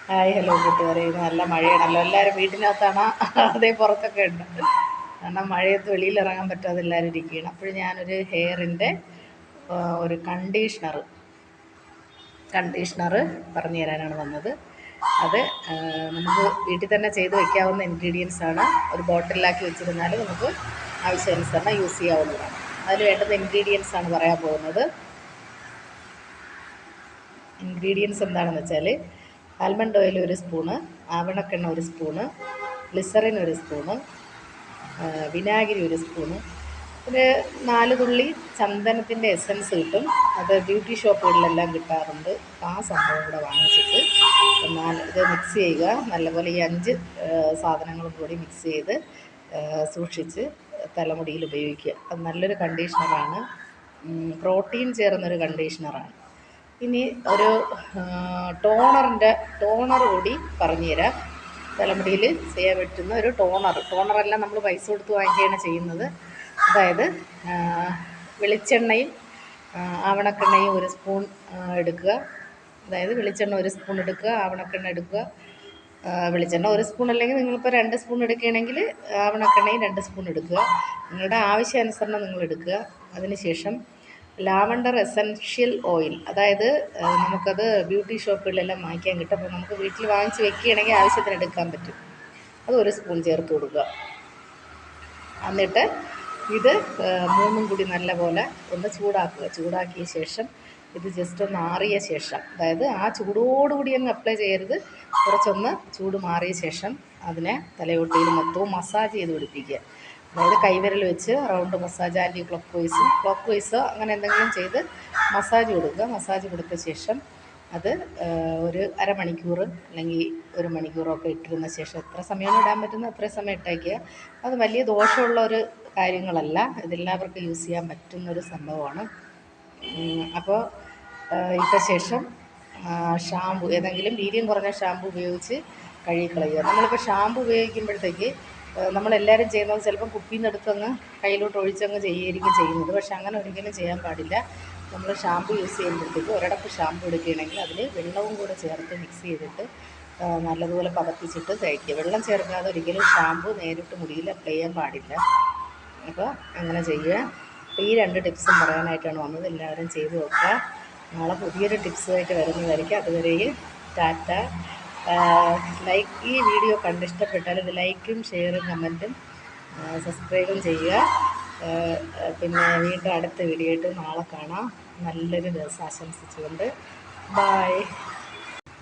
Hi hello കൂട്ടുകാരെ, ഇത് നല്ല മഴയാണല്ലോ. എല്ലാവരും വീട്ടിനകത്താണ്, അതേ പുറത്തൊക്കെ ഉണ്ട്. കാരണം മഴയത്ത് വെളിയിലിറങ്ങാൻ പറ്റാതെ എല്ലാവരും ഇരിക്കുകയാണ്. അപ്പോൾ ഞാനൊരു ഹെയറിൻ്റെ ഒരു കണ്ടീഷണർ പറഞ്ഞു തരാനാണ് വന്നത്. അത് നമുക്ക് വീട്ടിൽ തന്നെ ചെയ്ത് വയ്ക്കാവുന്ന ഇൻഗ്രീഡിയൻസ് ആണ്. ഒരു ബോട്ടിലാക്കി വെച്ചിരുന്നാൽ നമുക്ക് ആവശ്യാനുസരണം യൂസ് ചെയ്യാവുന്നതാണ്. അതിന് വേണ്ടുന്ന ഇൻഗ്രീഡിയൻസ് ആണ് പറയാൻ പോകുന്നത്. ഇൻഗ്രീഡിയൻസ് എന്താണെന്ന് വെച്ചാൽ, ആൽമണ്ട് ഓയിൽ 1 സ്പൂണ്, ആവണക്കെണ്ണ 1 സ്പൂണ്, ഗ്ലിസറിൻ 1 സ്പൂണ്, വിനാഗിരി 1 സ്പൂണ്, ഒരു 4 തുള്ളി ചന്ദനത്തിൻ്റെ എസൻസ് കിട്ടും. അത് ബ്യൂട്ടി ഷോപ്പുകളിലെല്ലാം കിട്ടാറുണ്ട്. ആ സംഭവം കൂടെ വാങ്ങിച്ചിട്ട് ഇത് മിക്സ് ചെയ്യുക. നല്ലപോലെ ഈ 5 സാധനങ്ങളും കൂടി മിക്സ് ചെയ്ത് സൂക്ഷിച്ച് തലമുടിയിൽ ഉപയോഗിക്കുക. അത് നല്ലൊരു കണ്ടീഷണറാണ്. പ്രോട്ടീൻ ചേർന്നൊരു കണ്ടീഷണറാണ്. ഇനി ഒരു ടോണർ കൂടി പറഞ്ഞുതരാം. തലമുടിയിൽ ചെയ്യാൻ പറ്റുന്ന ഒരു ടോണറെല്ലാം നമ്മൾ പൈസ കൊടുത്ത് വാങ്ങിക്കുകയാണ് ചെയ്യുന്നത്. അതായത് വെളിച്ചെണ്ണയും ആവണക്കെണ്ണയും 1 സ്പൂൺ എടുക്കുക. അതായത് വെളിച്ചെണ്ണ 1 സ്പൂൺ എടുക്കുക, ആവണക്കെണ്ണ എടുക്കുക. വെളിച്ചെണ്ണ 1 സ്പൂൺ അല്ലെങ്കിൽ നിങ്ങളിപ്പോൾ 2 സ്പൂൺ എടുക്കുകയാണെങ്കിൽ ആവണക്കെണ്ണയും 2 സ്പൂൺ എടുക്കുക. നിങ്ങളുടെ ആവശ്യാനുസരണം നിങ്ങൾ എടുക്കുക. അതിനുശേഷം ലാവണ്ടർ എസൻഷ്യൽ ഓയിൽ, അതായത് നമുക്കത് ബ്യൂട്ടി ഷോപ്പുകളിലെല്ലാം വാങ്ങിക്കാൻ കിട്ടും. അപ്പോൾ നമുക്ക് വീട്ടിൽ വാങ്ങിച്ച് വെക്കുകയാണെങ്കിൽ ആവശ്യത്തിന് എടുക്കാൻ പറ്റും. അത് 1 സ്പൂൺ ചേർത്ത് കൊടുക്കുക. എന്നിട്ട് ഇത് 3ഉം കൂടി നല്ലപോലെ ഒന്ന് ചൂടാക്കുക. ചൂടാക്കിയ ശേഷം ഇത് ജസ്റ്റ് ഒന്ന് ആറിയ ശേഷം, അതായത് ആ ചൂടോടുകൂടി അങ്ങ് അപ്ലൈ ചെയ്യരുത്, കുറച്ചൊന്ന് ചൂട് മാറിയ ശേഷം അതിനെ തലയോട്ടിയിൽ മൊത്തവും മസാജ് ചെയ്ത് പിടിപ്പിക്കുക. അതായത് കൈവിരൽ വെച്ച് റൗണ്ട് മസാജ്, ക്ലോക്ക് വൈസോ അങ്ങനെ എന്തെങ്കിലും ചെയ്ത് മസാജ് കൊടുക്കുക. മസാജ് കൊടുത്ത ശേഷം അത് ഒരു അരമണിക്കൂർ അല്ലെങ്കിൽ 1 മണിക്കൂറൊക്കെ ഇട്ടിരുന്ന ശേഷം, എത്ര സമയമാണ് ഇടാൻ പറ്റുന്നത് അത്രയും സമയം ഇട്ടേക്കുക. അത് വലിയ ദോഷമുള്ള ഒരു കാര്യങ്ങളല്ല, ഇതെല്ലാവർക്കും യൂസ് ചെയ്യാൻ പറ്റുന്നൊരു സംഭവമാണ്. അപ്പോൾ ഇട്ട ശേഷം ഷാമ്പു, ഏതെങ്കിലും വീര്യം കുറഞ്ഞ ഷാമ്പു ഉപയോഗിച്ച് കഴുകിക്കളയുക. നമ്മളിപ്പോൾ ഷാമ്പു ഉപയോഗിക്കുമ്പോഴത്തേക്ക് നമ്മളെല്ലാവരും ചെയ്യുന്നത് ചിലപ്പം കുപ്പിയിൽ നിന്ന് എടുത്തങ്ങ് കയ്യിലോട്ട് ഒഴിച്ചങ്ങ് ചെയ്യുകയായിരിക്കും ചെയ്യുന്നത്. പക്ഷെ അങ്ങനെ ഒരിക്കലും ചെയ്യാൻ പാടില്ല. നമ്മൾ ഷാമ്പു യൂസ് ചെയ്യുമ്പോഴത്തേക്ക് ഒരടപ്പ് ഷാമ്പു എടുക്കുകയാണെങ്കിൽ അതിൽ വെള്ളവും കൂടെ ചേർത്ത് മിക്സ് ചെയ്തിട്ട് നല്ലതുപോലെ പതപ്പിച്ചിട്ട് തേക്കുക. വെള്ളം ചേർക്കാതെ ഒരിക്കലും ഷാമ്പു നേരിട്ട് മുടിയിൽ അപ്ലൈ ചെയ്യാൻ പാടില്ല. അപ്പോൾ അങ്ങനെ ചെയ്യുക. അപ്പോൾ ഈ 2 ടിപ്സും പറയാനായിട്ടാണ് വന്നത്. എല്ലാവരും ചെയ്ത് നോക്കുക. നാളെ പുതിയൊരു ടിപ്സുമായിട്ട് വരുന്നതായിരിക്കും. അതുവരെയും ടാറ്റ. ഈ വീഡിയോ കണ്ടിഷ്ടപ്പെട്ടാൽ ഇത് ലൈക്കും ഷെയറും കമൻറ്റും സബ്സ്ക്രൈബും ചെയ്യുക. പിന്നെ വീണ്ടും അടുത്ത വീഡിയോ ആയിട്ട് നാളെ കാണാം. നല്ലൊരു ദിവസം ആശംസിച്ചുകൊണ്ട് ബൈ.